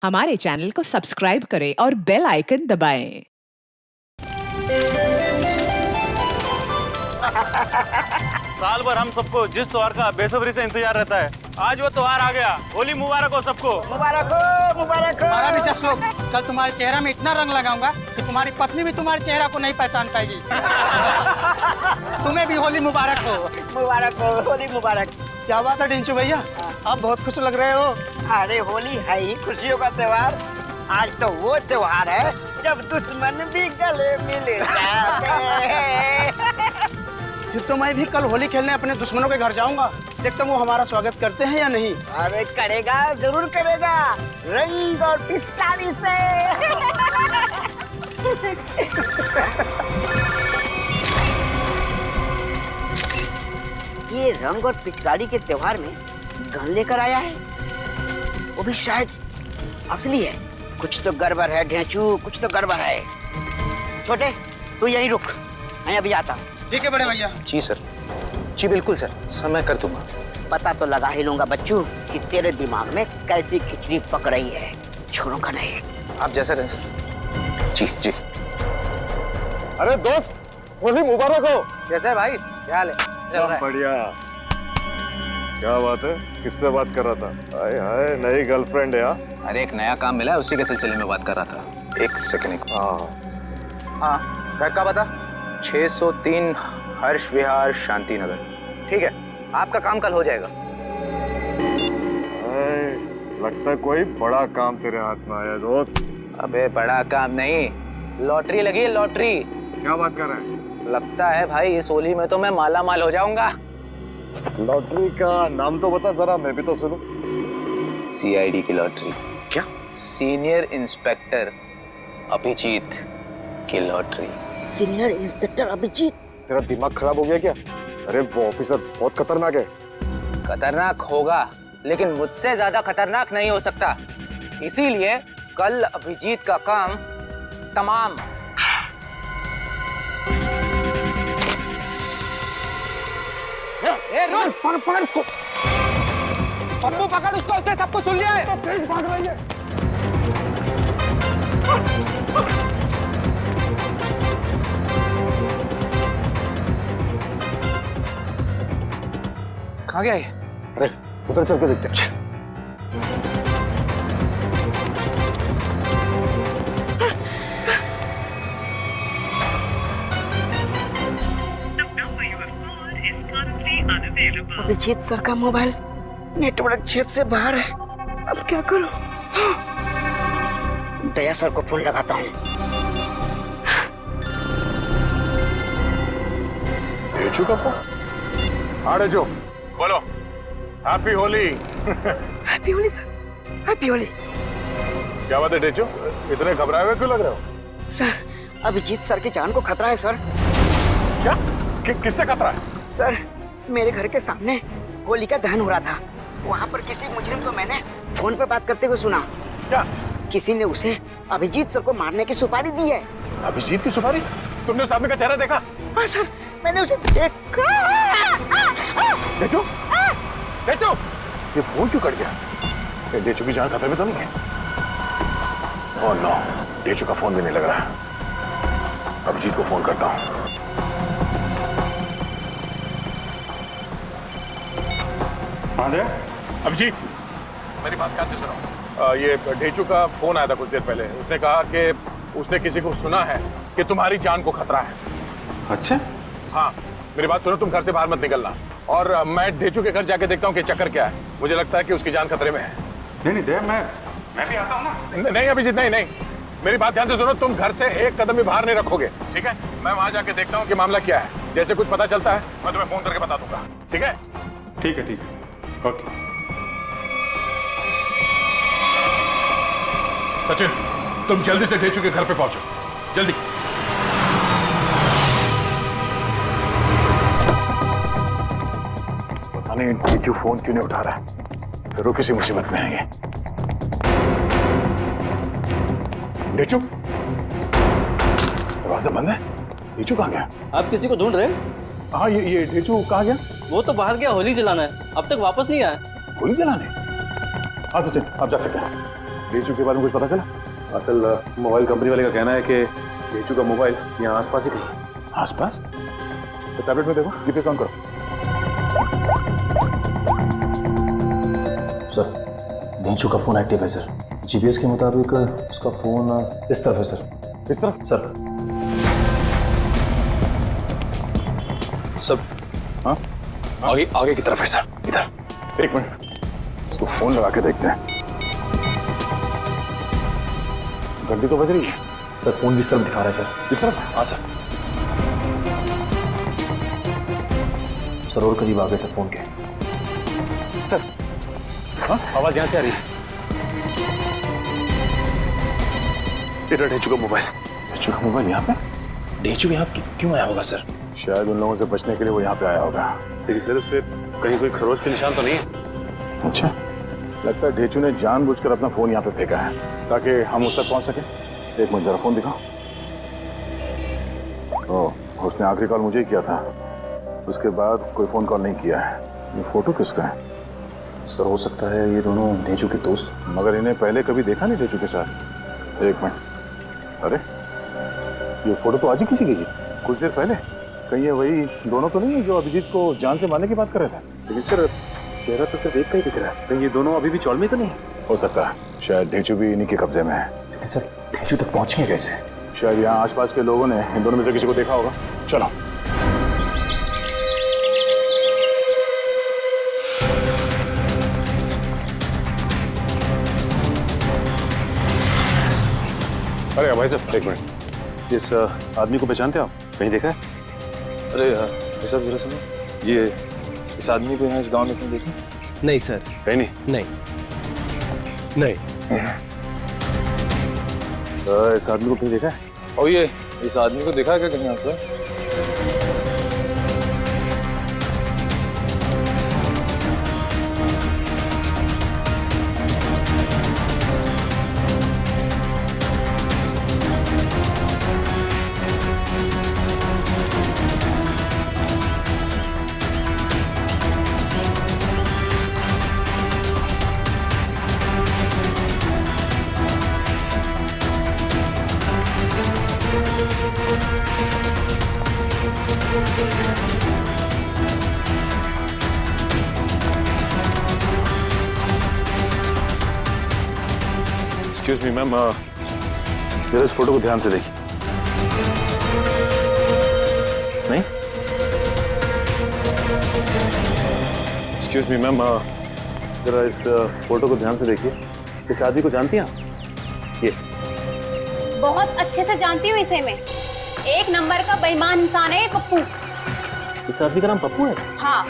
हमारे चैनल को सब्सक्राइब करें और बेल आइकन दबाएं। साल भर हम सबको जिस त्योहार का बेसब्री से इंतजार रहता है, आज वो त्योहार आ गया। होली मुबारक हो सबको। मुबारक हो, मुबारक हो। हमारा भी जश्न। कल तुम्हारे चेहरा में इतना रंग लगाऊंगा कि तुम्हारी पत्नी भी तुम्हारे चेहरा को नहीं पहचान पाएगी। तुम्हें भी होली मुबारक हो। मुबारक हो, होली मुबारक। क्या बात है टिंचू भैया, आप बहुत खुश लग रहे हो। अरे होली है ही खुशियों का त्योहार। आज तो वो त्योहार है जब दुश्मन भी गले मिल जाते हैं। फिर तो मैं भी कल होली खेलने अपने दुश्मनों के घर जाऊंगा। देखता हूँ वो हमारा स्वागत करते हैं या नहीं। अरे करेगा, जरूर करेगा, रंग और पिचकारी से। ये रंग और पिचकारी के त्योहार में गन लेकर आया है, वो भी शायद असली है। कुछ तो गड़बड़ है ढेंचू, कुछ तो गड़बड़ है। छोटे तू यहीं रुक, मैं अभी आता हूँ। ठीक है बड़े भैया। जी सर, जी बिल्कुल सर, समय कर दूंगा। पता तो लगा ही लूंगा बच्चू कि तेरे दिमाग में कैसी खिचड़ी पक रही है। छोड़ूंगा नहीं। आप जैसा कहें सर। जी जी। अरे दोस्त, होली मुबारक हो। कैसा है भाई, क्या हाल है? बढ़िया। क्या बात है, किससे बात कर रहा था? हाय हाय, नई गर्लफ्रेंड है यार। अरे एक नया काम मिला है, उसी के सिलसिले में बात कर रहा था। एक सेकंड। हाँ, घर का बता। 603 हर्ष विहार शांति नगर। ठीक है, आपका काम कल हो जाएगा। लगता है कोई बड़ा काम तेरे हाथ में आया दोस्त। अबे बड़ा काम नहीं, लॉटरी लगी है, लॉटरी। क्या बात कर रहे हैं? लगता है भाई इस होली में तो मैं माला माल हो जाऊंगा। लॉटरी का नाम तो बता जरा, मैं भी तो सुनूं। CID की लॉटरी। क्या? सीनियर इंस्पेक्टर अभिजीत की लॉटरी। Senior inspector Abhijit? तेरा दिमाग खराब हो गया क्या? अरे वो ऑफिसर बहुत खतरनाक है। खतरनाक होगा, लेकिन मुझसे ज्यादा खतरनाक नहीं हो सकता। इसीलिए कल अभिजीत का काम तमाम। ए रुक, पकड़ उसको। पप्पू पकड़ उसको, उसने सबको सुन लिया है। तो प्लीज भाग रही है। कहाँ गया ये? अरे उधर चल के देखते हैं। अभिजीत सर का मोबाइल नेटवर्क क्षेत्र से बाहर है। अब क्या करूं? दया सर को फोन लगाता हूँ। डेचू का फोन? हाँ डेचू, बोलो। Happy Holi. Happy Holi sir, happy Holi. क्या बात है डेचू, इतने घबराए हुए क्यों लग रहे हो? सर, अभिजीत सर की जान को खतरा है सर। क्या? किससे खतरा है? सर, मेरे घर के सामने होली का दहन हो रहा था। वहाँ पर किसी मुजरिम को मैंने फोन पर बात करते हुए सुना। क्या? किसी ने उसे अभिजीत सर को मारने की सुपारी दी है। अभिजीत की सुपारी? तुमने उस आदमी का चेहरा देखा? हाँ सर, मैंने उसे देखा। डेचू, डेचू, ये फोन क्यों कट गया? डेचू की जान खतरे में तो नहीं है? ओह नो, डेचू का फोन भी नहीं लग रहा है। अभिजीत को फोन करता हूँ। अभिजीत, मेरी बात ध्यान से सुनो। ये डेचू का फोन आया था कुछ देर पहले। उसने कहा कि उसने किसी को सुना है कि तुम्हारी जान को खतरा है। अच्छा? हाँ, मेरी बात सुनो, तुम घर से बाहर मत निकलना। और मैं डेचू के घर जाके देखता हूँ कि चक्कर क्या है। मुझे लगता है कि उसकी जान खतरे में है। नहीं दया, मैं भी आता हूँ ना। नहीं अभिजीत, नहीं नहीं, मेरी बात ध्यान से सुनो। तुम घर से एक कदम भी बाहर नहीं रखोगे, ठीक है? मैं वहां जाके देखता हूँ कि मामला क्या है। जैसे कुछ पता चलता है मैं तुम्हें फोन करके बता दूंगा, ठीक है? ठीक है, ठीक है, ओके। सचिन, तुम जल्दी से डेचू के घर पे पहुंचो, जल्दी। पता नहीं डेचू फोन क्यों नहीं उठा रहा है। जरूर किसी मुसीबत में है ये। डेचू, दरवाजा बंद है। डेचू कहाँ गया? आप किसी को ढूंढ रहे हैं? हाँ, ये डेचू कहाँ गया? वो तो बाहर गया होली जलाना है, अब तक वापस नहीं आया। गोली चलाने? हाँ सचिन, आप जा सकते हैं। ढेचू के बारे में कुछ पता चला? असल मोबाइल कंपनी वाले का कहना है कि ढेचू का मोबाइल यहाँ आसपास ही कहीं। आसपास? तो टैबलेट में देखो, जीपीएस ऑन करो। सर ढेंचू का फोन एक्टिव है सर। जीपीएस के मुताबिक उसका फोन इस तरफ है सर। इस तरफ? सर सर हाँ आगे आगे की तरफ है सर। इधर। एक मिनट, इसको फोन लगा के देखते हैं। घंटी तो बज रही है। सर फोन भी इस तरफ दिखा रहा है सर। इस तरफ? हाँ सर। सर और करीब आ गए सर फोन के। सर हाँ, आवाज यहाँ से आ रही है। इधर ढेचू का मोबाइल। ढेचू का मोबाइल यहाँ पे? ढेंचू यहाँ क्यों आया होगा सर? शायद उन लोगों से बचने के लिए वो यहाँ पे आया होगा। लेकिन सर उस पर कहीं कोई खरोच के निशान तो नहीं है। अच्छा, लगता है ढेचू ने जानबूझकर अपना फोन यहाँ पे फेंका है ताकि हम उस तक पहुँच सके। एक मिनट, जरा फोन दिखाओ। ओह, उसने आखिरी कॉल मुझे ही किया था, उसके बाद कोई फोन कॉल नहीं किया है। ये फोटो किसका है? सर हो सकता है ये दोनों ढेंचू के दोस्त। मगर इन्हें पहले कभी देखा नहीं ढेचू के साथ। एक मिनट, अरे ये फोटो तो आज ही किसी की थी, कुछ देर पहले। कहीं ये वही दोनों तो नहीं है जो अभिजीत को जान से मारने की बात कर रहे थे? लेकिन सर चेहरा तो सिर्फ एक का ही दिख रहा है। कहीं ये दोनों अभी भी चौल में तो नहीं? हो सकता है, शायद ढेचू भी इन्हीं के कब्जे में है। लेकिन सर ढेंचू तक पहुंचेंगे कैसे? शायद यहाँ आसपास के लोगों ने इन दोनों में से किसी को देखा होगा। चलो। अरे भाई साहब एक मिनट, इस आदमी को पहचानते हो आप? कहीं देखा है? अरे भाई साहब जरा सुनो, ये इस आदमी को यहाँ इस गांव में कहीं देखा? नहीं सर, कहीं नहीं। नहीं। इस आदमी को कहीं देखा है? और ये इस आदमी को देखा है क्या कहीं आसपास? एक्सक्यूज मी मैम, जरा इस फोटो को ध्यान से देखिए। नहीं? एक्सक्यूज मी मैम, जरा इस फोटो को ध्यान से देखिए। इस आदमी को जानती हैं आप? ये बहुत अच्छे से जानती हूँ इसे मैं। एक नंबर का बेईमान इंसान है ये पप्पू। इस आदमी का नाम पप्पू है? हाँ,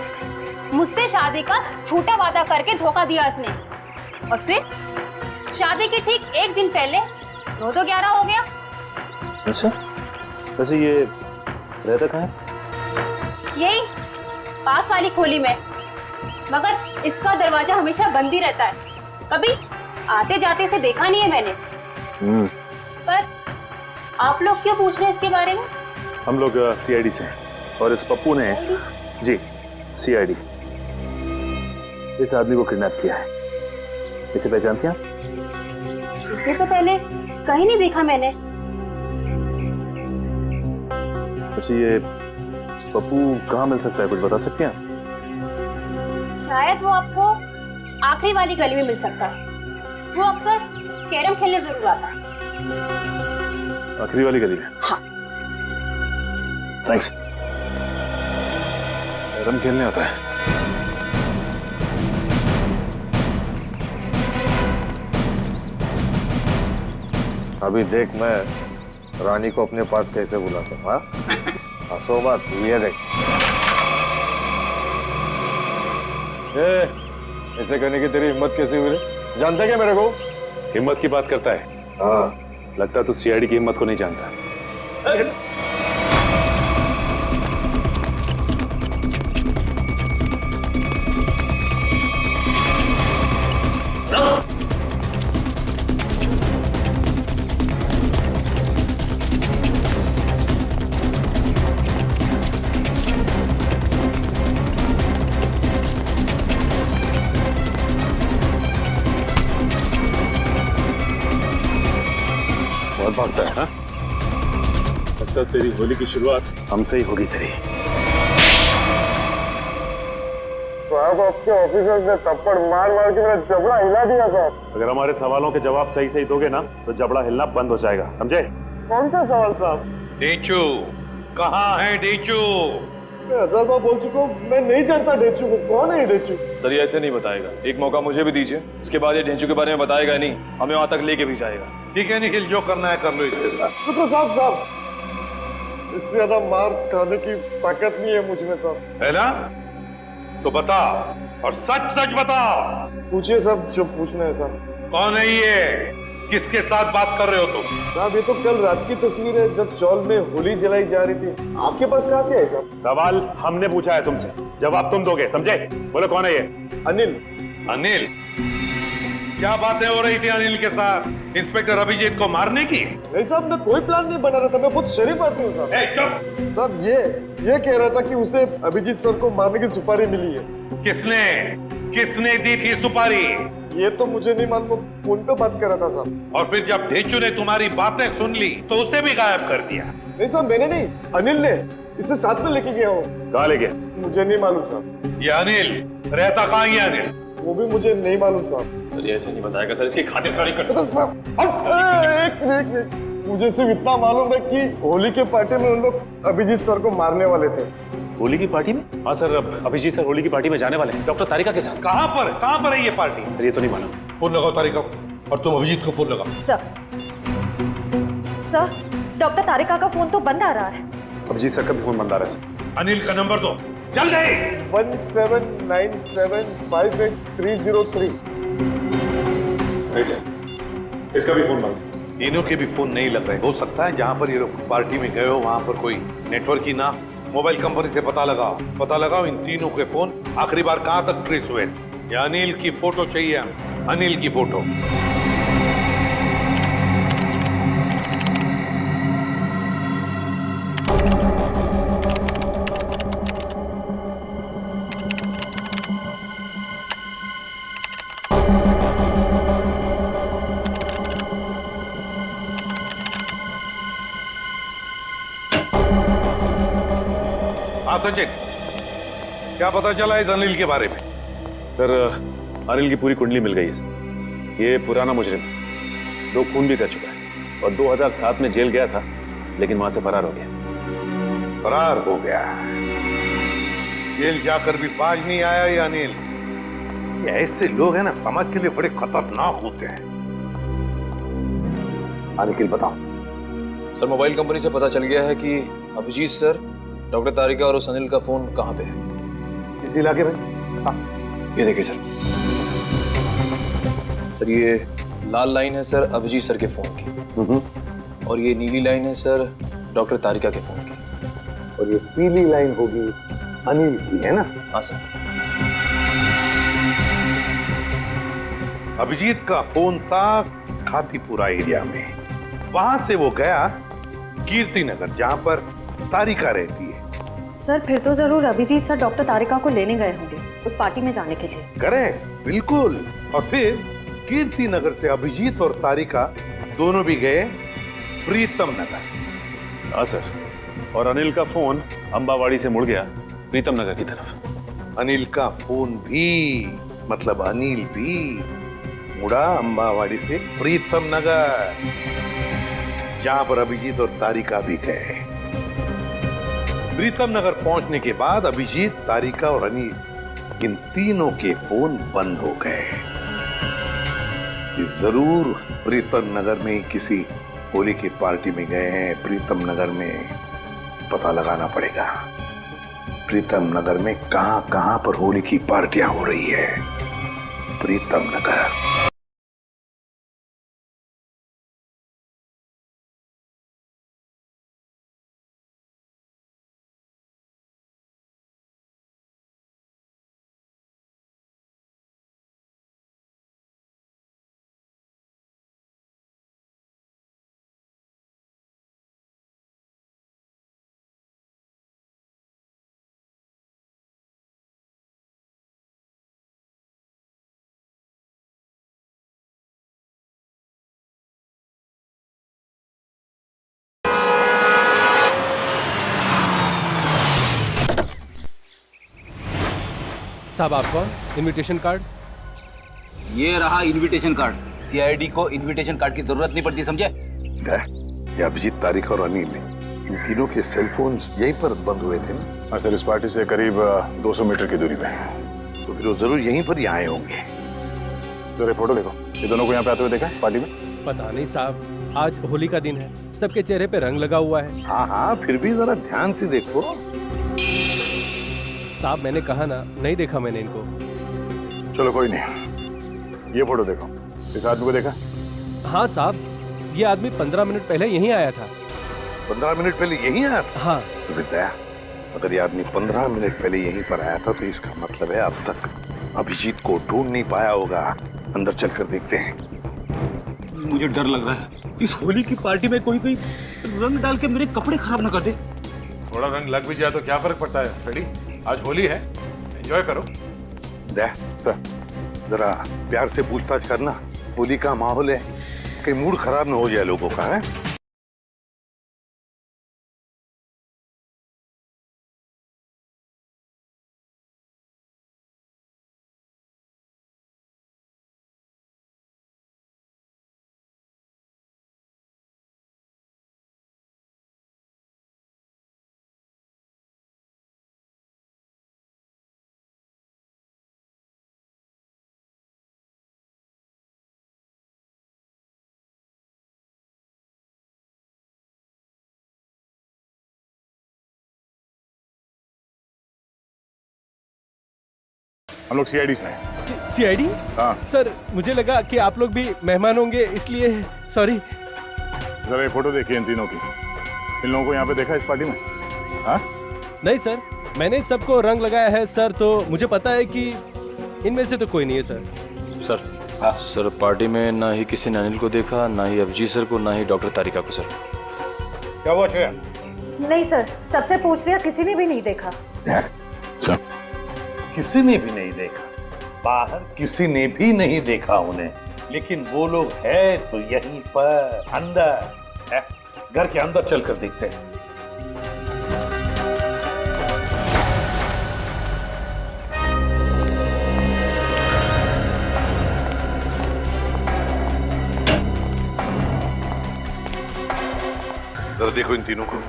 मुझसे शादी का झूठा वादा करके धोखा दिया इसने, और फिर शादी के ठीक एक दिन पहले 9-11 हो गया। अच्छा, वैसे ये रहता कहाँ है? यही पास वाली खोली में, मगर इसका दरवाजा हमेशा बंद ही रहता है। कभी आते जाते से देखा नहीं है मैंने। पर आप लोग क्यों पूछ रहे हैं इसके बारे में? हम लोग सीआईडी से हैं और इस पप्पू ने जी सीआईडी इस आदमी को किडनैप किया है। इसे पहचानती हैं आप? इसे तो पहले कहीं नहीं देखा मैंने। अच्छा, ये पप्पू कहाँ मिल सकता है, कुछ बता सकती हैं आप? शायद वो आपको आखिरी वाली गली में मिल सकता है। वो अक्सर कैरम खेलने जरूर आता है। आखिरी वाली गली में? हाँ। थैंक्स। कैरम खेलने आता है? अभी देख मैं रानी को अपने पास कैसे बुलाता हूँ। हाँ, हंसो मत, ये देख। ऐसे करने की तेरी हिम्मत कैसे हुई रे? जानता क्या मेरे को? हिम्मत की बात करता है? हाँ, लगता है तू सीआईडी की हिम्मत को नहीं जानता। बहुत भागता है, हाँ? लगता है तेरी होली की शुरुआत हमसे ही होगी तेरी। साहब आपके ऑफिसर्स ने थप्पड़ मार मार के मेरा जबड़ा हिला दिया साहब। अगर हमारे सवालों के जवाब सही सही दोगे ना तो जबड़ा हिलना बंद हो जाएगा, समझे? कौन सा सवाल साहब? डेचू कहाँ है डेचू? मैं 1000 बार बोल चुका हूँ, मैं नहीं जानता डेचू को। कौन है ये डेचू? सर ये ऐसे नहीं बताएगा, एक मौका मुझे भी दीजिए, उसके बाद ये ढेंचू के बारे में बताएगा नहीं, हमें वहां तक लेके भी जाएगा। ठीक है निखिल, जो करना है कर लो इसके साथ। रुको साहब, साहब इससे ज्यादा मार खाने की ताकत नहीं है मुझ में साहब। है ना? तो बता, और सच सच बता। पूछिए साहब जो पूछना है साहब। कौन है ये? किसके साथ बात कर रहे हो तुम? साहब ये तो कल रात की तस्वीर है जब चौल में होली जलाई जा रही थी। आपके पास कहाँ से है साहब? सवाल हमने पूछा है तुमसे, जवाब तुम दोगे, समझे? बोलो कौन है ये? अनिल। अनिल? क्या बातें हो रही थी अनिल के साथ इंस्पेक्टर अभिजीत को मारने की? नहीं साहब, मैं कोई प्लान नहीं बना रहा था, मैं बहुत शरीफ आदमी हूँ साहब। चुप! साहब ये कह रहा था कि उसे अभिजीत सर को मारने की सुपारी मिली है। किसने दी थी सुपारी? ये तो मुझे नहीं मालूम, फोन पे बात कर रहा था साहब। और फिर जब ढेचू ने तुम्हारी बातें सुन ली तो उसे भी गायब कर दिया? नहीं साहब, मैंने नहीं, अनिल ने। इसे साथ में लेके गया हूँ। कहाँ ले गया? मुझे नहीं मालूम साहब। ये अनिल रहता कहाँ है? अनिल वो भी मुझे नहीं मालूम साहब। सर ये ऐसे नहीं बताएगा सर, इसकी खातिरदारी कर। एक मिनट, मुझे सिर्फ इतना मालूम है कि होली के पार्टी में उन लोग अभिजीत सर को मारने वाले थे। होली की पार्टी में? हाँ सर, अभिजीत सर होली की पार्टी में जाने वाले हैं डॉक्टर तारिका के साथ। कहाँ पर है ये पार्टी? सर ये तो नहीं मालूम। फोन लगाओ तारिका, और तुम अभिजीत को फोन लगाओ। सर डॉक्टर तारिका का फोन तो बंद आ रहा है। अभिजीत सर का भी फोन बंद आ रहा है सर। अनिल का नंबर दो, चल गए। 1797583003। नहीं सर, इसका भी फोन बंद। इन्हों के भी फोन नहीं लग रहे। हो सकता है जहां पर ये लोग पार्टी में गए हो वहां पर कोई नेटवर्क ही ना। मोबाइल कंपनी से पता लगाओ इन तीनों के फोन आखिरी बार कहां तक ट्रेस हुए। ये अनिल की फोटो चाहिए हमें, अनिल की फोटो। हाँ सचिन, क्या पता चला इस अनिल के बारे में? सर अनिल की पूरी कुंडली मिल गई है सर। ये पुराना मुजरिम, 2 खून भी कर चुका है और 2007 में जेल गया था, लेकिन वहां से फरार हो गया। फरार हो गया? जेल जाकर भी बाज नहीं आया ये अनिल। ये ऐसे लोग हैं ना, समाज के लिए बड़े खतरनाक होते हैं। अनिल बताओ। सर मोबाइल कंपनी से पता चल गया है कि अभिजीत सर, डॉक्टर तारिका और उस अनिल का फोन कहाँ पे है। इस इलाके में? हाँ। ये देखिए सर, सर ये लाल लाइन है सर अभिजीत सर के फोन की, और ये नीली लाइन है सर डॉक्टर तारिका के फोन की, और ये पीली लाइन होगी अनिल की, है ना? हाँ सर। अभिजीत का फोन था खातीपुरा एरिया में। वहां से वो गया कीर्ति नगर, जहां पर तारिका रहती है। सर फिर तो जरूर अभिजीत सर डॉक्टर तारिका को लेने गए होंगे उस पार्टी में जाने के लिए। करेक्ट, बिल्कुल। और फिर कीर्ति नगर से अभिजीत और तारिका दोनों भी गए प्रीतम नगर। हाँ सर, और अनिल का फोन अंबावाड़ी से मुड़ गया प्रीतम नगर की तरफ। अनिल का फोन भी, मतलब अनिल भी मुड़ा अंबावाड़ी से प्रीतम नगर, जहां पर अभिजीत और तारिका भी गए। प्रीतम नगर पहुंचने के बाद अभिजीत, तारिका और अनिल, इन तीनों के फोन बंद हो गए। जरूर प्रीतम नगर में किसी होली की पार्टी में गए हैं। प्रीतम नगर में पता लगाना पड़ेगा, प्रीतम नगर में कहां पर होली की पार्टियां हो रही है। प्रीतम नगर। साहब आप कौन? Invitation card? ये रहा इनविटेशन कार्ड। सीआईडी को इनविटेशन कार्ड की जरूरत नहीं पड़ती, समझे? ये अभिजीत, तारिक और अनिल, इन तीनों के सेलफोन यहीं पर बंद हुए थे ना? हाँ सर, इस पार्टी से करीब 200 मीटर की दूरी पे। तो फिर वो जरूर यहीं पर ही आए होंगे। जरा फोटो देखो, ये दोनों को यहाँ पे आते हुए देखा पार्टी में? पता नहीं साहब, आज होली का दिन है, सबके चेहरे पे रंग लगा हुआ है। हाँ हाँ, फिर भी जरा ध्यान से देखो। साहब मैंने कहा ना, नहीं देखा मैंने इनको। चलो कोई नहीं, ये फोटो देखो, इस आदमी को देखा? हाँ साहब, ये आदमी 15 मिनट पहले यहीं आया था। 15 मिनट पहले यहीं आया था? हाँ। तो विद्या, अगर ये आदमी 15 मिनट पहले यहीं पर आया था तो इसका मतलब है अब तक अभिजीत को ढूंढ नहीं पाया होगा। अंदर चलकर देखते हैं। मुझे डर लग रहा है, इस होली की पार्टी में कोई रंग डाल के मेरे कपड़े खराब ना कर दे। थोड़ा रंग लग भी जाए तो क्या फर्क पड़ता है फ्रेडी, आज होली है, एंजॉय करो। सर, जरा प्यार से पूछताछ करना, होली का माहौल है, कहीं मूड खराब ना हो जाए लोगों का। है हम लोग सीआईडी से हैं। सीआईडी? हाँ सर, मुझे लगा कि आप लोग भी मेहमान होंगे, इसलिए सॉरी। जरा ये फोटो देखिए इन तीनों की, इन लोगों को यहाँ पे देखा इस पार्टी में? हाँ? नहीं सर, मैंने सबको रंग लगाया है सर, तो मुझे पता है कि इनमें से तो कोई नहीं है सर। सर, हाँ सर, पार्टी में ना ही किसी ने अनिल को देखा, ना ही अभिजीत सर को, ना ही डॉक्टर तारिका को। सर क्या हुआ श्रेया? नहीं सर, सबसे पूछ लिया, किसी ने भी नहीं देखा। किसी ने भी नहीं देखा, बाहर किसी ने भी नहीं देखा उन्हें, लेकिन वो लोग है तो यहीं पर अंदर है। घर के अंदर चलकर देखते हैं। जरा देखो इन तीनों को,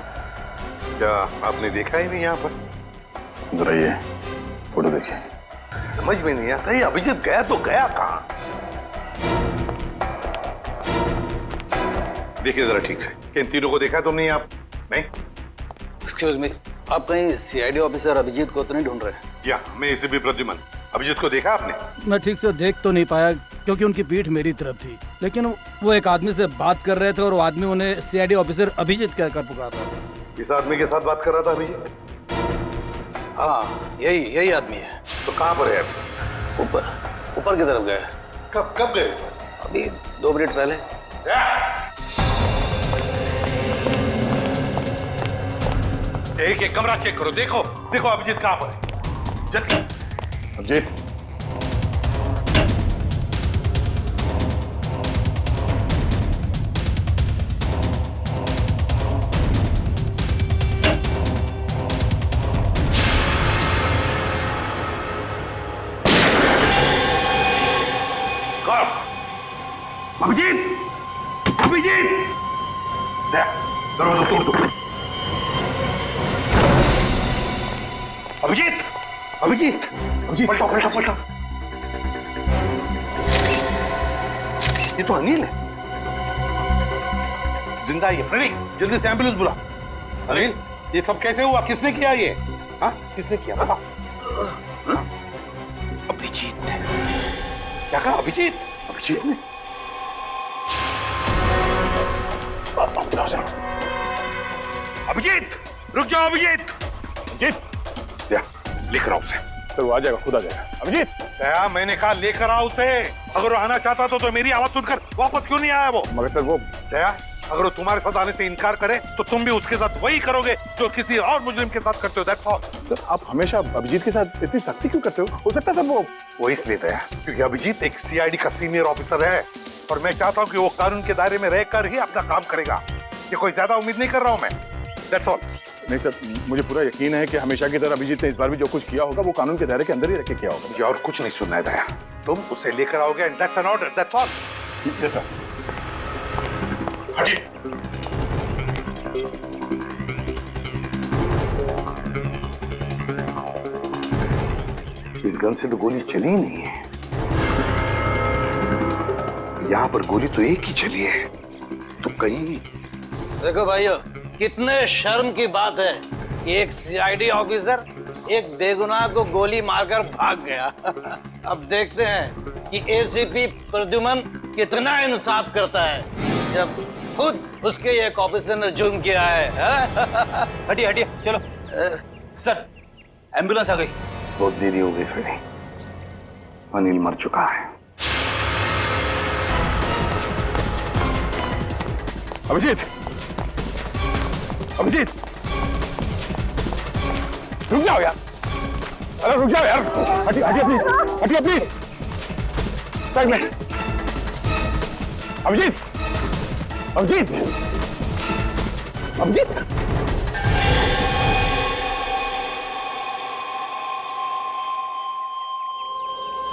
क्या आपने देखा ही नहीं यहाँ पर? जरा ये फोटो देखिए। समझ में नहीं आता, ये अभिजीत गया तो गया कहाँ? देखिए जरा ठीक से, इन तीनों को देखा तुमने आप? नहीं? एक्सक्यूज मी, आप कहीं सीआईडी ऑफिसर अभिजीत को तो नहीं ढूंढ रहे? या मैं इसे भी प्रद्युमन, अभिजीत को देखा आपने? मैं ठीक से देख तो नहीं पाया क्योंकि उनकी पीठ मेरी तरफ थी, लेकिन वो एक आदमी से बात कर रहे थे और वो आदमी उन्हें सीआईडी ऑफिसर अभिजीत कहकर पुकार रहा था। इस आदमी के साथ बात कर रहा था अभिजीत? हाँ, यही आदमी है। तो कहाँ पर है अभी? ऊपर की तरफ गए। कब गए? अभी 2 मिनट पहले। एक कमरा चेक करो, देखो अभिजीत कहाँ पर है, जल्दी। अभिजीत, अभिजीत, दरवाजा तोड़ दो। अभिजीत, पलटो। ये तो अनिल है, जिंदा है ये। फ्रेडी, जल्दी से एम्बुलेंस बुला। अनिल, ये सब कैसे हुआ? किसने किया ये? हाँ, किसने किया बता। अभिजीत ने। क्या कहा? अभिजीत ने? अभिजीत, रुक जाओ अभिजीत। लेकर आओ उसे। तो वो आ जाएगा, खुद आ जाएगा। अभिजीत, क्या मैंने कहा लेकर आओ उसे। अगर वो आना चाहता तो मेरी आवाज सुनकर वापस क्यों नहीं आया वो? मगर सर वो अगर वो तुम्हारे साथ आने से इनकार करे तो तुम भी उसके साथ वही करोगे जो किसी और मुजरिम के साथ करते हो। That's all. सर आप हमेशा अभिजीत के साथ इतनी सख्ती क्यों करते हो सकता है सर वो इसलिए दया क्योंकि अभिजीत एक सीआईडी का सीनियर ऑफिसर है और मैं चाहता हूँ कि वो कानून के दायरे में रहकर ही अपना काम करेगा। ये कोई ज्यादा उम्मीद नहीं कर रहा हूँ मैं। That's all. नहीं सर, मुझे पूरा यकीन है कि हमेशा की तरह अभिजीत ने इस बार भी जो कुछ किया होगा वो कानून के दायरे के अंदर ही रख के किया होगा। मुझे और कुछ नहीं सुनना है दया, तुम उसे लेकर आओगे and that's an order, that's all. Yes sir. हटिए। इस गन से तो गोली चली ही नहीं है, यहाँ पर गोली तो एक ही चली है, तो कहीं। देखो भाइयों, कितने शर्म की बात है, एक सीआईडी ऑफिसर एक बेगुनाह को गोली मारकर भाग गया। अब देखते हैं कि एसीपी प्रद्युमन कितना इंसाफ करता है जब खुद उसके एक ऑफिसर ने जुर्म किया है। हटिए हटिए, चलो। सर, एम्बुलेंस आ गई। बहुत देरी हो गई फिर, अनिल मर चुका है। अभिजीत, अभिजीत, रुक जाओ यार, अरे रुक जाओ यार, हटिए हटिए प्लीज, हटिए प्लीज, साइड में। अभिजीत, अभिजीत, अभिजीत।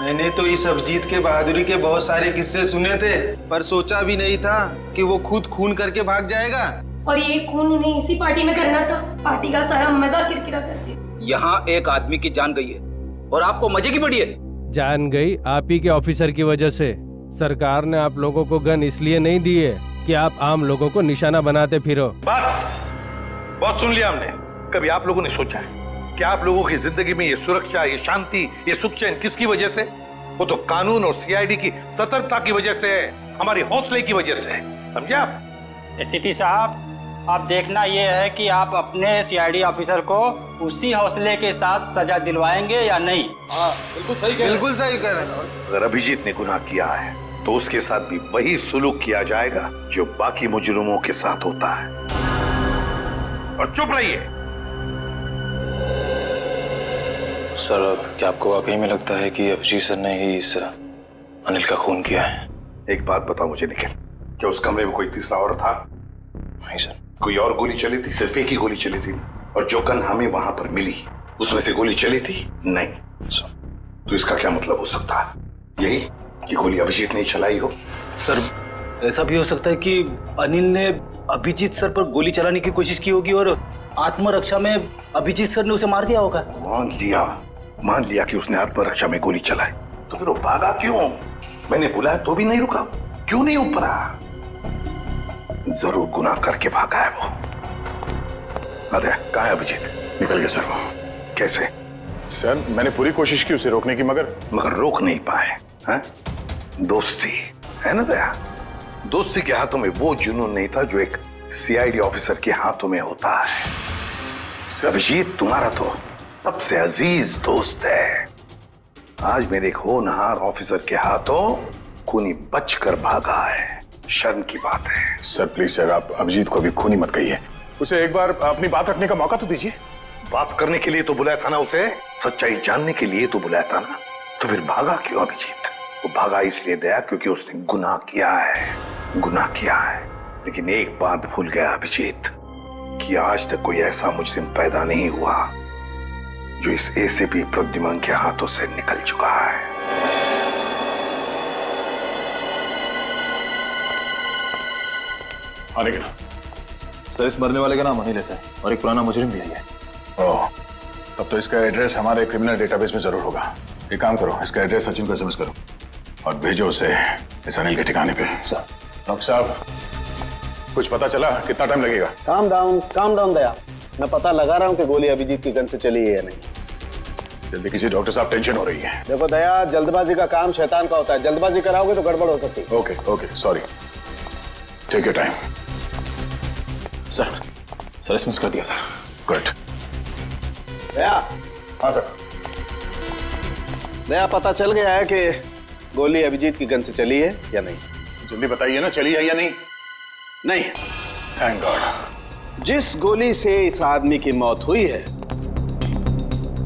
मैंने तो इस अभिजीत के बहादुरी के बहुत सारे किस्से सुने थे, पर सोचा भी नहीं था कि वो खुद खून करके भाग जाएगा। और ये खून उन्हें इसी पार्टी में करना था, पार्टी का सारा मजा किरकिरा कर दिया। यहाँ एक आदमी की जान गई है और आपको मजे की पड़ी है। जान गई आप ही के ऑफिसर की वजह से। सरकार ने आप लोगों को गन इसलिए नहीं दी है कि आप आम लोगों को निशाना बनाते फिरो। बस, बहुत सुन लिया हमने। कभी आप लोगों ने सोचा है कि आप लोगों की जिंदगी में ये सुरक्षा, ये शांति, ये सुख चैन किसकी वजह से? वो तो कानून और सीआईडी की सतर्कता की वजह से है, हमारी हौसले की वजह से है, समझे आप? एसीपी साहब, अब देखना ये है कि आप अपने सीआईडी ऑफिसर को उसी हौसले के साथ सजा दिलवाएंगे या नहीं। हाँ, बिल्कुल सही कह रहे हैं। बिल्कुल सही कह रहे हैं। अगर अभिजीत ने गुनाह किया है तो उसके साथ भी वही सुलूक किया जाएगा जो बाकी मुजरिमों के साथ होता है। और चुप रहिए। सर, क्या आपको वाकई में लगता है कि अभिजीत सर ने ही इस अनिल का खून किया है? एक बात बताओ मुझे निखिल, क्या उस कमरे में कोई तीसरा और था? नहीं सर। कोई और गोली चली थी? सिर्फ एक ही गोली चली थी। और जो गन हमें वहां पर मिली उसमें से गोली चली थी? नहीं सर। तो इसका क्या मतलब हो सकता है? यही कि गोली अभिजीत ने चलाई हो? सर, ऐसा भी हो सकता है कि अनिल ने अभिजीत सर पर गोली चलाने की कोशिश की होगी और आत्मरक्षा में अभिजीत सर ने उसे मार दिया होगा। मान लिया कि उसने आत्मरक्षा में गोली चलाई, तो फिर वो भागा क्यों? मैंने बुलाया तो भी नहीं रुका, क्यों नहीं ऊपरा? जरूर गुनाह करके भागा है वो। अरे कहाँ है अभिजीत? निकल गया सर वो। कैसे? सर, मैंने पूरी कोशिश की उसे रोकने की, मगर रोक नहीं पाए। हैं? दोस्ती है ना दया? दोस्ती के हाथों में वो जुनून नहीं था जो एक सीआईडी ऑफिसर के हाथों में होता है। अभिजीत तुम्हारा तो सबसे अजीज दोस्त है। आज मेरे एक होनहार ऑफिसर के हाथों खूनी बचकर भागा है। शर्म की बात है। सर प्लीज सर, आप अभिजीत को अभी खूनी मत कहिए, उसे एक बार अपनी बात रखने का मौका तो दीजिए। बात करने के लिए तो बुलाया था ना उसे, सच्चाई जानने के लिए तो बुलाया था ना, तो फिर भागा क्यों अभिजीत? वो भागा इसलिए दया क्योंकि उसने गुनाह किया है, गुनाह किया है। लेकिन एक बात भूल गया अभिजीत कि आज तक कोई ऐसा मुजरिम पैदा नहीं हुआ जो इस एसीपी प्रद्युमन के हाथों से निकल चुका है। आने के ना सर, इस मरने वाले का नाम अनिल है और एक पुराना मुजरिम भी है। ओह, तब तो इसका एड्रेस हमारे क्रिमिनल डेटाबेस में जरूर होगा। एक काम करो, इसका एड्रेस सचिन को एसएमएस करो और भेजो उसे इस अनिल के ठिकाने पे। सर। डॉक्टर साहब, कुछ पता चला? कितना टाइम लगेगा? काम डाउन दया, मैं पता लगा रहा हूँ कि गोली अभिजीत की गन से चली है या नहीं। जल्दी कीजिए डॉक्टर साहब, टेंशन हो रही है। देखो दया, जल्दबाजी का काम शैतान का होता है, जल्दबाजी कराओगे तो गड़बड़ हो सकती है। Okay, sorry, take your time. Sir SMS कर दिया सर। गुड। दया। हाँ सर। दया, पता चल गया है कि गोली अभिजीत की गन से चली है या नहीं? जल्दी बताइए ना, चली है या नहीं? नहीं। Thank God. जिस गोली से इस आदमी की मौत हुई है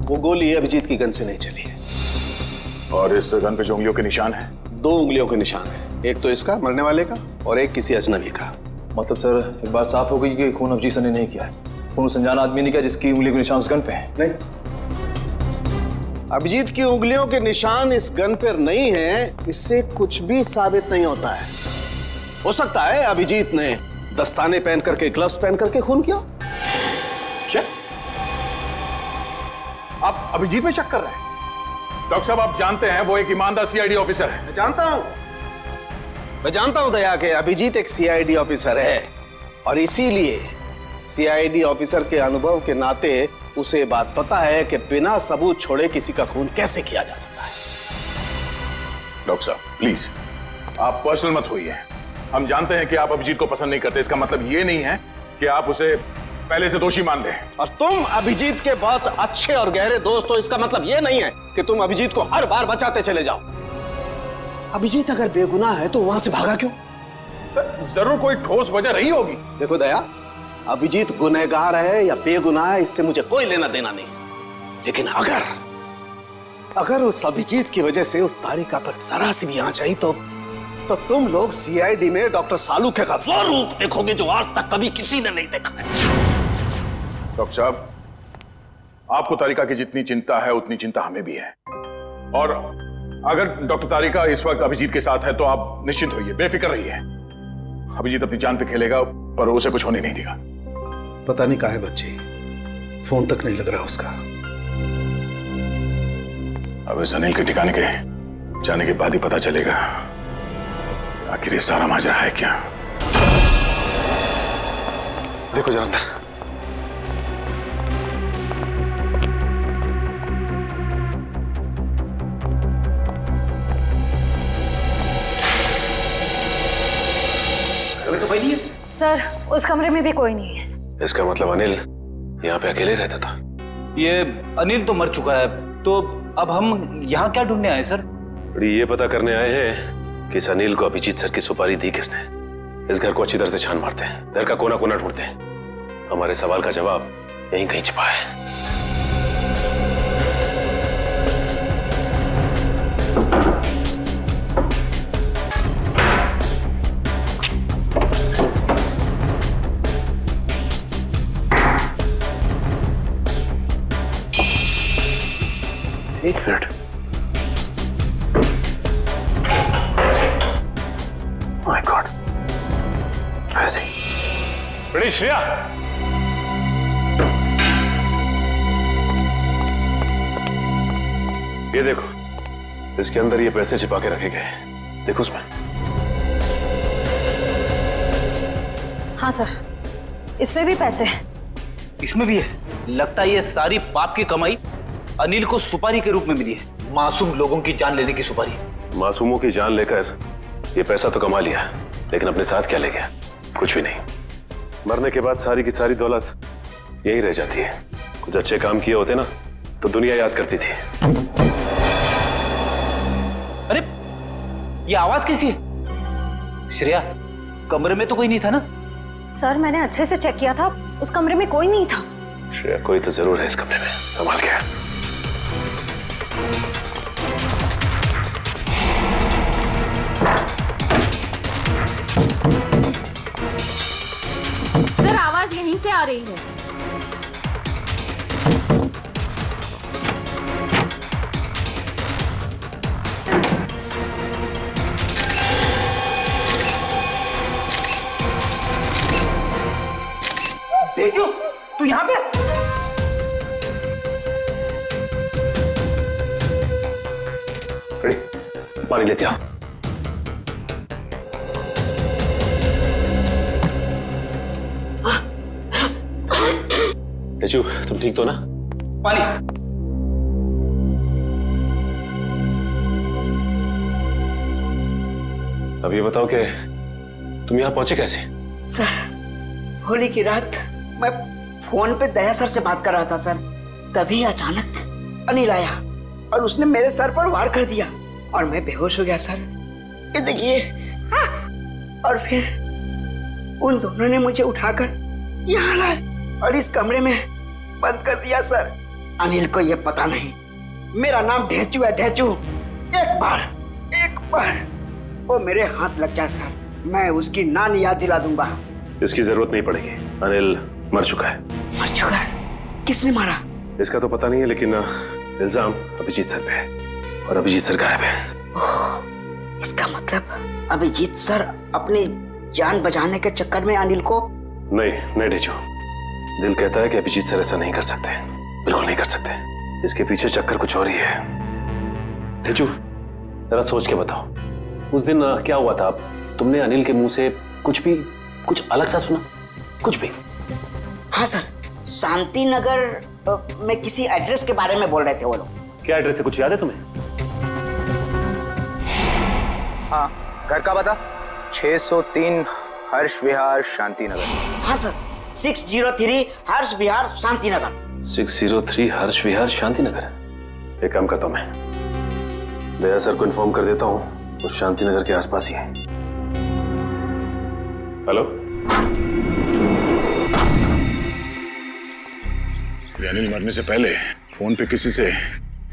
वो गोली अभिजीत की गन से नहीं चली है। और इस गन पे जो उंगलियों के निशान है? 2 उंगलियों के निशान है, एक तो इसका मरने वाले का और एक किसी अजनबी का। मतलब सर, एक बात साफ हो गई कि खून अभिजीत सर ने नहीं किया है। फोन उस अनजान आदमी ने किया जिसकी उंगली के निशान उस गन पे हैं। नहीं, अभिजीत की उंगलियों के निशान इस गन पर नहीं है, इससे कुछ भी साबित नहीं होता है। हो सकता है अभिजीत ने दस्ताने पहन करके, ग्लव्स पहन करके खून किया। क्या आप अभिजीत में शक कर रहे हैं? डॉक्टर साहब, आप जानते हैं वो एक ईमानदार सीआईडी ऑफिसर है। मैं जानता हूं दया के अभिजीत एक सीआईडी ऑफिसर है, और इसीलिए सीआईडी ऑफिसर के अनुभव के नाते उसे ये बात पता है कि बिना सबूत छोड़े किसी का खून कैसे किया जा सकता है। डॉक्टर साहब प्लीज, आप पर्सनल मत होइए। हम जानते हैं कि आप अभिजीत को पसंद नहीं करते, इसका मतलब ये नहीं है कि आप उसे पहले से दोषी मान लें। और तुम अभिजीत के बहुत अच्छे और गहरे दोस्त हो, इसका मतलब ये नहीं है कि तुम अभिजीत को हर बार बचाते चले जाओ। अभिजीत अगर बेगुनाह है तो वहां से भागा क्यों? सर, जरूर कोई ठोस वजह रही होगी। देखो दया, अभिजीत गुनहगार है या बेगुनाह है, इससे मुझे कोई लेना देना नहीं है। लेकिन अगर उस अभिजीत की वजह से उस तारिका पर जरा सी भी आंच आई तो तुम लोग सीआईडी में डॉक्टर सालुखे का वो रूप देखोगे जो आज तक कभी किसी ने नहीं देखा है। डॉक्टर साहब, आपको तारिका की जितनी चिंता है उतनी चिंता हमें भी है, और अगर डॉक्टर तारिका इस वक्त अभिजीत के साथ है तो आप निश्चिंत होइए, बेफिक्र रहिए। अभिजीत अपनी जान पे खेलेगा, पर उसे कुछ होने नहीं देगा। पता नहीं कहाँ है बच्ची, फोन तक नहीं लग रहा उसका। अब इस अनिल के ठिकाने के जाने के बाद ही पता चलेगा आखिर ये सारा माजरा है क्या। देखो जरा अंदर। अभी तो कोई नहीं है सर, उस कमरे में भी कोई नहीं है। इसका मतलब अनिल यहाँ पे अकेले रहता था। ये अनिल तो मर चुका है, तो अब हम यहाँ क्या ढूंढने आए सर? ये पता करने आए हैं कि इस अनिल को अभिजीत सर की सुपारी दी किसने। इस घर को अच्छी तरह से छान मारते हैं, घर का कोना कोना ढूंढते हैं। हमारे सवाल का जवाब यहीं कहीं छिपा है। एक मिनट। माय गॉड, ऐसे बड़ी श्रेया, ये देखो, इसके अंदर ये पैसे छिपा के रखे गए। देखो उसमें। हाँ सर, इसमें भी पैसे हैं। इसमें भी है। लगता है ये सारी पाप की कमाई अनिल को सुपारी के रूप में मिली है। मासूम लोगों की जान लेने की सुपारी। मासूमों की जान लेकर ये पैसा तो कमा लिया, लेकिन अपने साथ क्या ले गया? कुछ भी नहीं। मरने के बाद सारी की सारी दौलत यही रह जाती है। कुछ अच्छे काम किए होते ना तो दुनिया याद करती थी। अरे ये आवाज कैसी है? श्रेया, कमरे में तो कोई नहीं था ना? सर, मैंने अच्छे से चेक किया था, उस कमरे में कोई नहीं था। श्रेया, कोई तो जरूर है इस कमरे में, संभाल के। सर, आवाज यहीं से आ रही है। तेजू, तू यहाँ पे? पानी लेते आओ। तेजू, तुम ठीक तो ना? पानी। अब ये बताओ कि तुम यहाँ पहुंचे कैसे? सर, होली की रात मैं फोन पे दया सर से बात कर रहा था सर, तभी अचानक अनिल आया और उसने मेरे सर पर वार कर दिया और मैं बेहोश हो गया सर। ये देखिए। और फिर उन दोनों ने मुझे उठाकर यहाँ लाए और इस कमरे में बंद कर दिया सर। अनिल को ये पता नहीं मेरा नाम ढेंचू है, ढेंचू। एक बार वो मेरे हाथ लग जाए सर, मैं उसकी नानी याद दिला दूंगा। इसकी जरूरत नहीं पड़ेगी, अनिल मर चुका है। मर चुका? किसने मारा? इसका तो पता नहीं है, लेकिन इल्जाम अभिजीत सर पे है और अभिजीत सर गायब है। इसका मतलब अभिजीत सर अपनी जान बचाने के चक्कर में अनिल को... नहीं डेचू, दिल कहता है कि अभिजीत सर ऐसा नहीं कर सकते, बिल्कुल नहीं कर सकते। इसके पीछे चक्कर कुछ और ही है। डेचू, जरा सोच के बताओ, उस दिन क्या हुआ था? तुमने अनिल के मुंह से कुछ अलग सा सुना? कुछ भी? हाँ सर, शांति नगर में किसी एड्रेस के बारे में बोल रहे थे वो लोग। क्या एड्रेस है, कुछ याद है तुम्हें? हाँ, घर का पता 603 हर्ष विहार शांति नगर। हाँ सर, 603 हर्ष विहार शांति नगर। 603 हर्ष विहार शांति नगर। एक काम करता हूं, मैं दया सर को इन्फॉर्म कर देता हूं, वो शांति नगर के आसपास ही है। हेलो, अनिल मरने से पहले फोन पे किसी से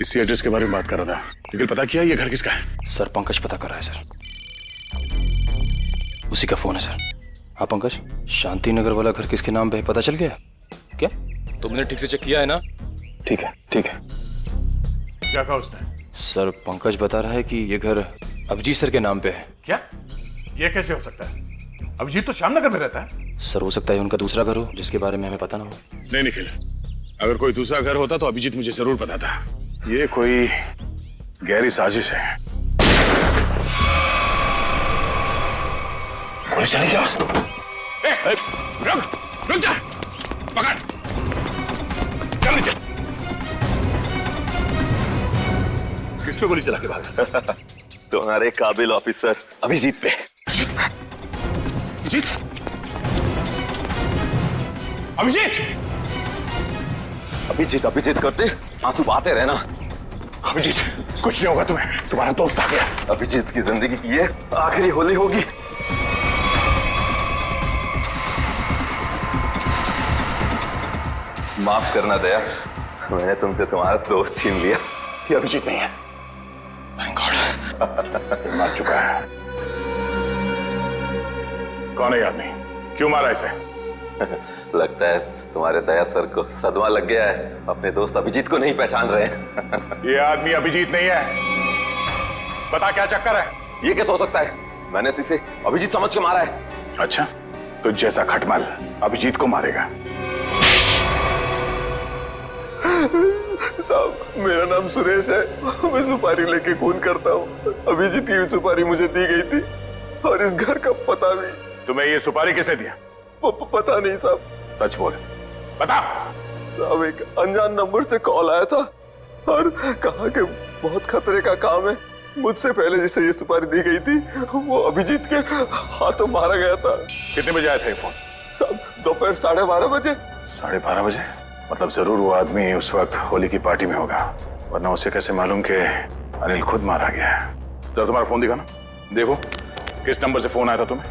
इसी एड्रेस के बारे में बात कर रहा था, लेकिन पता किया ये घर किसका है? सर पंकज पता कर रहा है सर, उसी का फोन है सर। हाँ पंकज, शांति नगर वाला घर किसके नाम पे है पता चल गया क्या? तुमने ठीक से चेक किया है ना? ठीक है। क्या कहा उसने? सर पंकज बता रहा है कि ये घर अभिजीत सर के नाम पे है। क्या? ये कैसे हो सकता है? अभिजीत तो श्यामनगर में रहता है। सर हो सकता है उनका दूसरा घर हो जिसके बारे में हमें पता ना हो। नहीं निखिल, अगर कोई दूसरा घर होता तो अभिजीत मुझे जरूर पता था। ये कोई गहरी साजिश है। पुलिस चली क्या? रुक जा, पकड़, चल नीचे। किस पे गोली चला के भागा? तुम्हारे काबिल ऑफिसर अभिजीत पे। अभिजीत? अभिजीत? अभिजीत करते आंसू बहाते रहना। अभिजीत, कुछ नहीं होगा तुम्हें, तुम्हारा दोस्त आ गया। अभिजीत की जिंदगी की ये आखिरी होली होगी। माफ करना दया, मैंने तुमसे तुम्हारा दोस्त छीन लिया। ये अभिजीत नहीं है। Thank God। मार चुका है। कौन है ये आदमी? क्यों मारा इसे? लगता है तुम्हारे दया सर को सदमा लग गया है, अपने दोस्त अभिजीत को नहीं पहचान रहे हैं। ये आदमी अभिजीत नहीं है। बता क्या चक्कर है? ये कैसे हो सकता है? मैंने तो इसे अभिजीत समझ के मारा है। अच्छा, तो जैसा खटमल अभिजीत को मारेगा। साहब, मेरा नाम सुरेश है, मैं सुपारी लेके खून करता हूँ। अभिजीत की सुपारी मुझे दी गई थी और इस घर का पता भी। तुम्हें ये सुपारी किसने दिया? पता नहीं साहब। सच बोल, बता। साहब, एक अनजान नंबर से कॉल आया था और कहा कि बहुत खतरे का काम है। मुझसे पहले जिसे ये सुपारी दी गई थी वो अभिजीत के हाथों मारा गया था। कितने बजे आया था ये फोन? साहब, दोपहर 12:30 बजे। 12:30 बजे? मतलब जरूर वो आदमी उस वक्त होली की पार्टी में होगा, वरना उसे कैसे मालूम कि अनिल खुद मारा गया है? जरा तुम्हारा फोन दिखाना, देखो किस नंबर से फोन आया था तुम्हें।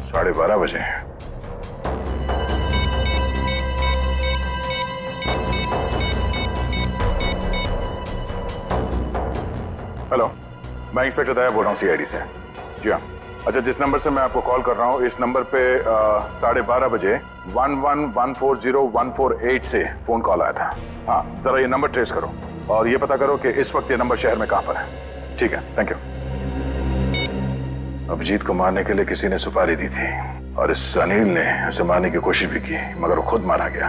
साढ़े 12 बजे। हेलो, मैं इंस्पेक्टर दया बोल रहा हूँ सीआईडी से। जी हाँ। अच्छा, जिस नंबर से मैं आपको कॉल कर रहा हूँ, इस नंबर पे 12:30 बजे 11140148 से फोन कॉल आया था। हाँ, जरा ये नंबर ट्रेस करो और ये पता करो कि इस वक्त ये नंबर शहर में कहाँ पर है। ठीक है, थैंक यू। अभिजीत को मारने के लिए किसी ने सुपारी दी थी और इस अनिल ने उसे मारने की कोशिश भी की, मगर वो खुद मारा गया।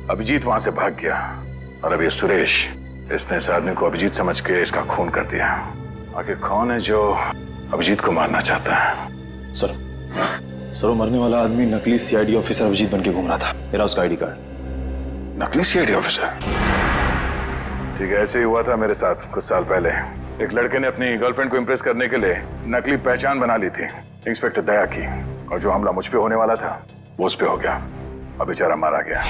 अभिजीत वहां से भाग गया और अब ये सुरेश, इसने इस आदमी को अभिजीत समझ के इसका खून कर दिया। आखिर कौन है जो अभिजीत को मारना चाहता है? सर वो मरने वाला आदमी नकली सीआईडी ऑफिसर अभिजीत बन के घूम रहा था। मेरा उसका आईडी कार्ड। नकली सीआईडी ऑफिसर? ठीक है, ऐसे ही हुआ था मेरे साथ कुछ साल पहले। एक लड़के ने अपनी गर्लफ्रेंड को इम्प्रेस करने के लिए नकली पहचान बना ली थी, इंस्पेक्टर दया की, और जो हमला मुझ पे होने वाला था वो उस पे हो गया। अब बेचारा मारा गया।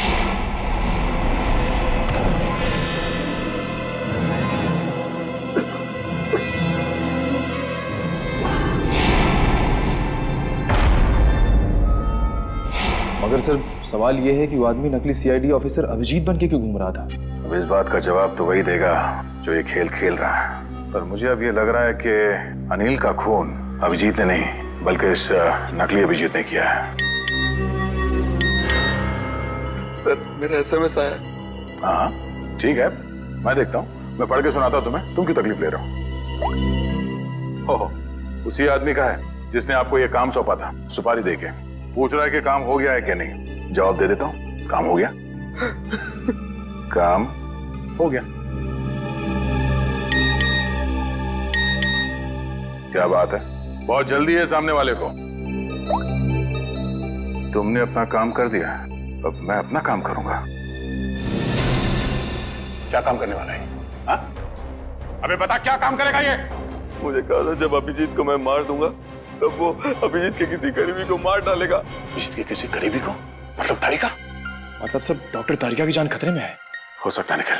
मगर सर, सवाल ये है कि वो आदमी नकली सीआईडी ऑफिसर अभिजीत बन के क्यों घूम रहा था? अब इस बात का जवाब तो वही देगा जो ये खेल खेल रहा है। पर मुझे अब ये लग रहा है कि अनिल का खून अभिजीत ने नहीं बल्कि इस नकली अभिजीत ने किया है। सर मेरा एसएमएस आया। हाँ ठीक है, मैं देखता हूँ, मैं पढ़ के सुनाता हूँ तुम्हें। तुम क्यों तकलीफ ले रहे हो? हो उसी आदमी का है जिसने आपको ये काम सौंपा था, सुपारी देके। पूछ रहा है कि काम हो गया है कि नहीं। जवाब दे देता हूँ, काम हो गया। काम हो गया। क्या बात है, बहुत जल्दी है सामने वाले को। तुमने अपना काम कर दिया, अब मैं अपना काम करूंगा। क्या काम करने वाला है? हाँ? अबे बता, क्या काम करेगा ये? मुझे कहा था जब अभिजीत को मैं मार दूंगा तब वो अभिजीत के किसी करीबी को मार डालेगा। अभिजीत के किसी करीबी को? मतलब तारिका? मतलब सब डॉक्टर तारिका की जान खतरे में है। हो सकता है निखिल,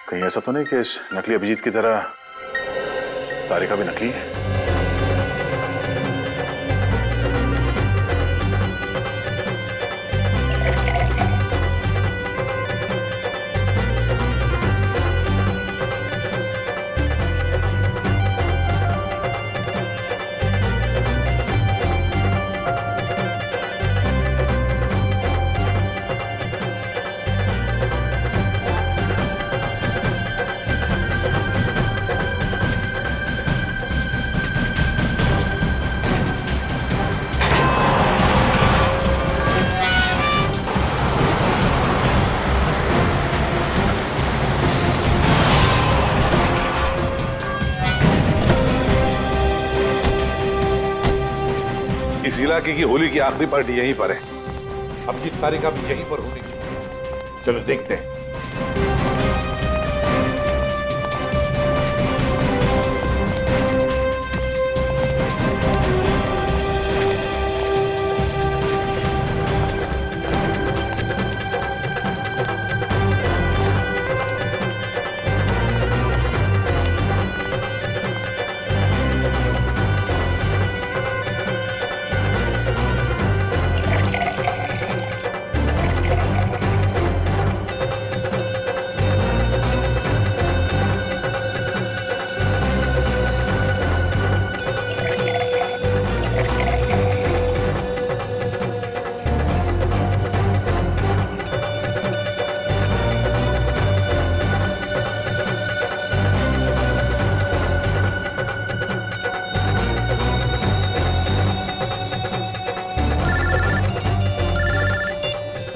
कहीं ऐसा तो नहीं कि इस नकली अभिजीत की तरह तारिका भी नकली है? इस इलाके की होली की आखिरी पार्टी यहीं पर है। अभिजीत तारिका भी यहीं पर होगी। चलो देखते हैं।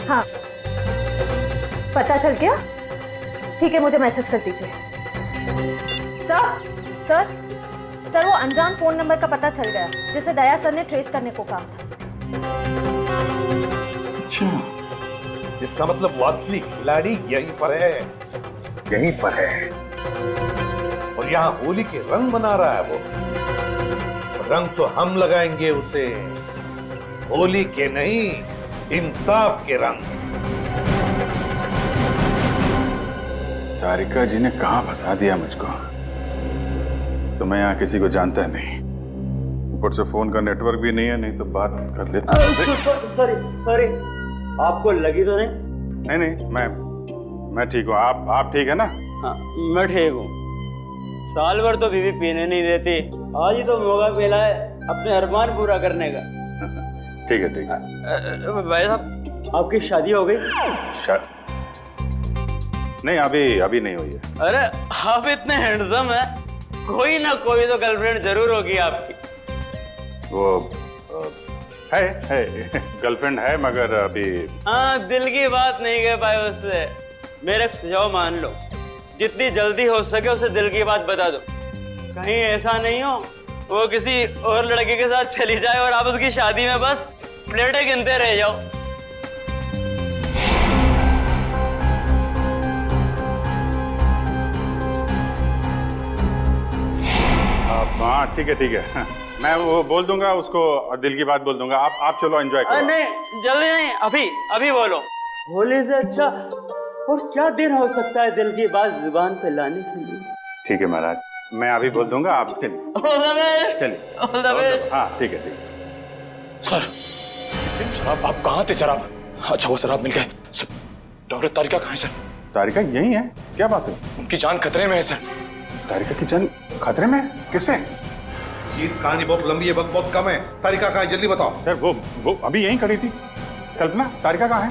हाँ, पता चल गया? ठीक है, मुझे मैसेज कर दीजिए। सर वो अनजान फोन नंबर का पता चल गया जिसे दया सर ने ट्रेस करने को कहा था। अच्छा, इसका मतलब वो असली खिलाड़ी यहीं पर है, यहीं पर है। और यहाँ होली के रंग बना रहा है वो। रंग तो हम लगाएंगे उसे, होली के नहीं, इंसाफ के रंग। तारिका जी ने कहां फंसा दिया मुझको? तो मैं यहाँ किसी को जानता नहीं, ऊपर से फोन का नेटवर्क भी नहीं है, नहीं तो बात कर लेता। सॉरी, आपको लगी तो नहीं? नहीं, मैं ठीक हूँ। आप ठीक है ना? हाँ, मैं ठीक हूँ। साल भर तो बीवी पीने नहीं देती, आज ही तो मौका मिला है अपने अरमान पूरा करने का। ठीक है। भाई साहब, आपकी शादी हो गई? नहीं, अभी नहीं हुई है। अरे आप इतने हैंडसम हैं, कोई ना कोई तो गर्लफ्रेंड जरूर होगी आपकी। वो है गर्लफ्रेंड है, मगर अभी। हाँ, दिल की बात नहीं कह पाए उससे। मेरा सुझाव मान लो, जितनी जल्दी हो सके उसे दिल की बात बता दो। कहीं ऐसा नहीं हो वो किसी और लड़के के साथ चली जाए और आप उसकी शादी में बस प्लेटें गिनते रह जाओ। हाँ ठीक है। मैं वो बोल दूंगा उसको और दिल की बात बोल दूंगा। आप चलो एंजॉय करो। नहीं, जल्दी नहीं, अभी बोलो। होली से अच्छा और क्या दिन हो सकता है दिल की बात जुबान पे लाने के लिए? ठीक है महाराज, मैं अभी बोल दूंगा, आप चलिए। हाँ ठीक है। सर शराब, आप कहाँ थे? शराब, अच्छा वो शराब मिल गए। डॉक्टर तारिका कहाँ है सर? तारिका यही है, क्या बात है? उनकी जान खतरे में है सर। तारिका की जान खतरे में? किससे? अभिजीत, कहानी बहुत लंबी है, वक्त बहुत कम है। तारिका कहाँ है, जल्दी बताओ। सर वो अभी यहीं खड़ी थी। कल्पना, तारिका कहाँ है?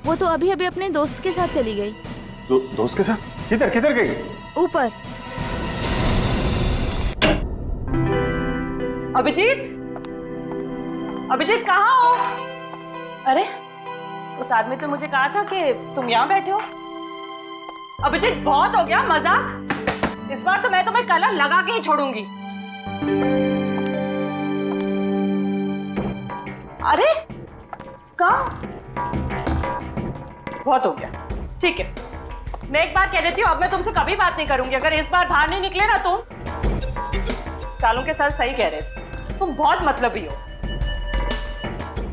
वो तो अभी अभी अपने दोस्त के साथ चली गई। दोस्त के साथ? किधर गई? ऊपर। अभिजीत कहाँ हो? अरे उस आदमी तो मुझे कहा था कि तुम यहाँ बैठे हो। अभिजीत बहुत हो गया मजाक। इस बार तो मैं तुम्हें कलर लगा के ही छोड़ूंगी। अरे कहाँ? बहुत हो गया, ठीक है। मैं एक बार कह देती हूँ, अब मैं तुमसे कभी बात नहीं करूंगी अगर इस बार बाहर नहीं निकले ना तुम। सालों के सर सही कह रहे थे, तुम बहुत मतलबी हो।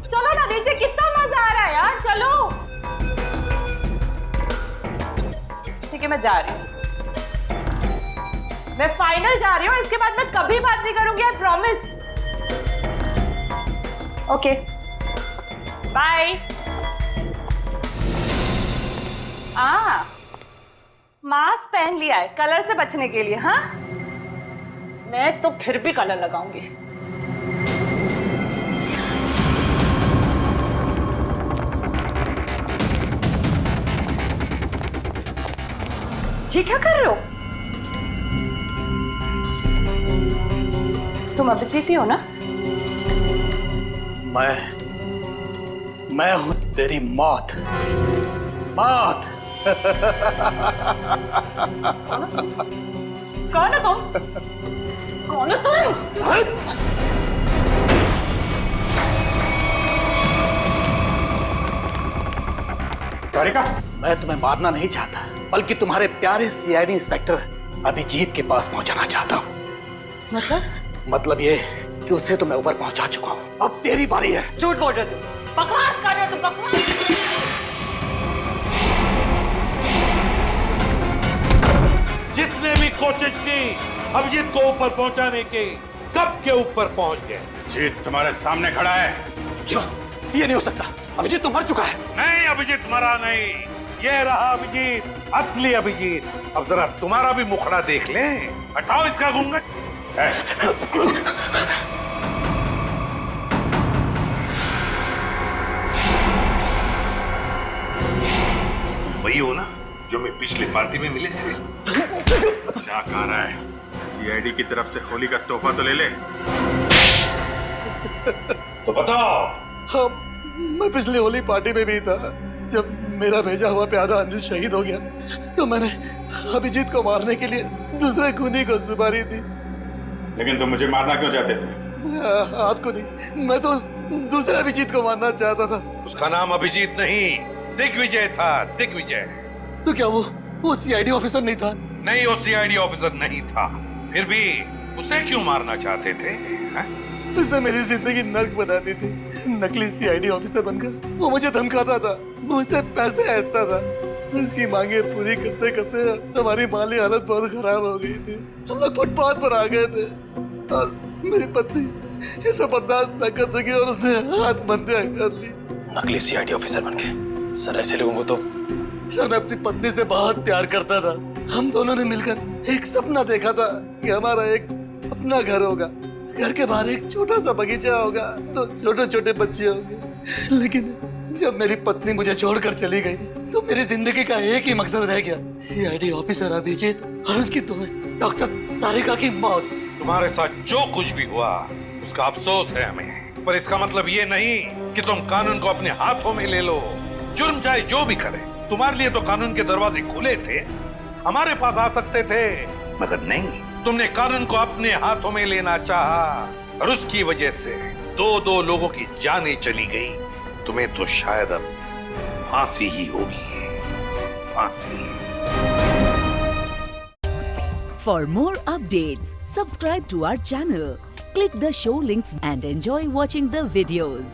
चलो ना नीचे, कितना मजा आ रहा है यार, चलो। ठीक है मैं जा रही हूँ, मैं फाइनल जा रही हूँ। इसके बाद मैं कभी बात नहीं करूंगी, I promise. Okay bye. Mask पहन लिया है कलर से बचने के लिए। हाँ मैं तो फिर भी कलर लगाऊंगी। जी क्या कर रहे हो तुम? अभिजीत ही हो ना? मैं हूं तेरी मौत। मौत। कौन हो तुम? कौन हो तुम? तारिका, मैं तुम्हें मारना नहीं चाहता, बल्कि तुम्हारे प्यारे सीआईडी इंस्पेक्टर अभिजीत के पास पहुंचाना चाहता हूँ। मतलब ये कि उसे तो मैं ऊपर पहुंचा चुका हूँ, अब तेरी बारी है। झूठ बोल रहे हो तुम, बकवास कर रहे हो तुम, बकवास। जिसने भी कोशिश की अभिजीत को ऊपर पहुंचाने की, कब के ऊपर पहुंच गए। जीत तुम्हारे सामने खड़ा है। क्यों? ये नहीं हो सकता, अभिजीत तो मर चुका है। नहीं, अभिजीत मरा नहीं, ये रहा अभिजीत, असली अभिजीत। अब जरा तुम्हारा भी मुखड़ा देख लें। हटाओ इसका घूंघट। तुम वही हो ना जो मैं पिछली पार्टी में मिले थे? अच्छा कह रहा है, सीआईडी की तरफ से होली का तोहफा तो ले ले। तो बताओ। हाँ, मैं पिछली होली पार्टी में भी था। जब मेरा भेजा हुआ प्यादा अनिल शहीद हो गया तो मैंने अभिजीत को मारने के लिए दूसरे खूनी को सुपारी दी। लेकिन तुम मुझे मारना क्यों चाहते थे? आपको नहीं, मैं तो दूसरे अभिजीत को मारना चाहता था। उसका नाम अभिजीत नहीं, दिग्विजय था, दिग्विजय। तो क्या वो सीआईडी ऑफिसर नहीं था? नहीं, वो सीआईडी ऑफिसर नहीं था। फिर भी उसे क्यों मारना चाहते थे? उसने मेरी जिंदगी नर्क बना दी थी। नकली सीआईडी ऑफिसर बनकर वो मुझे धमकाता था, मुझसे पैसे ऐंठता था। उसकी मांगे पूरी करते करते हमारी माली हालत बहुत खराब हो गई थी। हम लोग फुटपाथ पर आ गए थे और मेरी पत्नी ये सब बर्दाश्त न कर सकी और उसने आत्महत्या कर ली। नकली सीआईडी ऑफिसर बनके? सर ऐसे लोगों को तो। सर मैं अपनी पत्नी से बहुत प्यार करता था। हम दोनों ने मिलकर एक सपना देखा था कि हमारा एक अपना घर होगा, घर के बाहर एक छोटा सा बगीचा होगा, तो छोटे छोटे बच्चे होंगे। लेकिन जब मेरी पत्नी मुझे छोड़कर चली गई तो मेरी जिंदगी का एक ही मकसद रह गया, सीआईडी ऑफिसर अभिजीत और उसकी दोस्त डॉक्टर तारिका की मौत। तुम्हारे साथ जो कुछ भी हुआ उसका अफसोस है हमें, पर इसका मतलब ये नहीं कि तुम कानून को अपने हाथों में ले लो। जुर्म चाहे जो भी करे, तुम्हारे लिए तो कानून के दरवाजे खुले थे, हमारे पास आ सकते थे, मगर नहीं, तुमने कानून को अपने हाथों में लेना चाहा और उसकी वजह से दो लोगों की जानें चली गई। तुम्हें तो शायद अब फांसी ही होगी, फांसी। For more updates, subscribe to our channel, click the show links and enjoy watching the videos.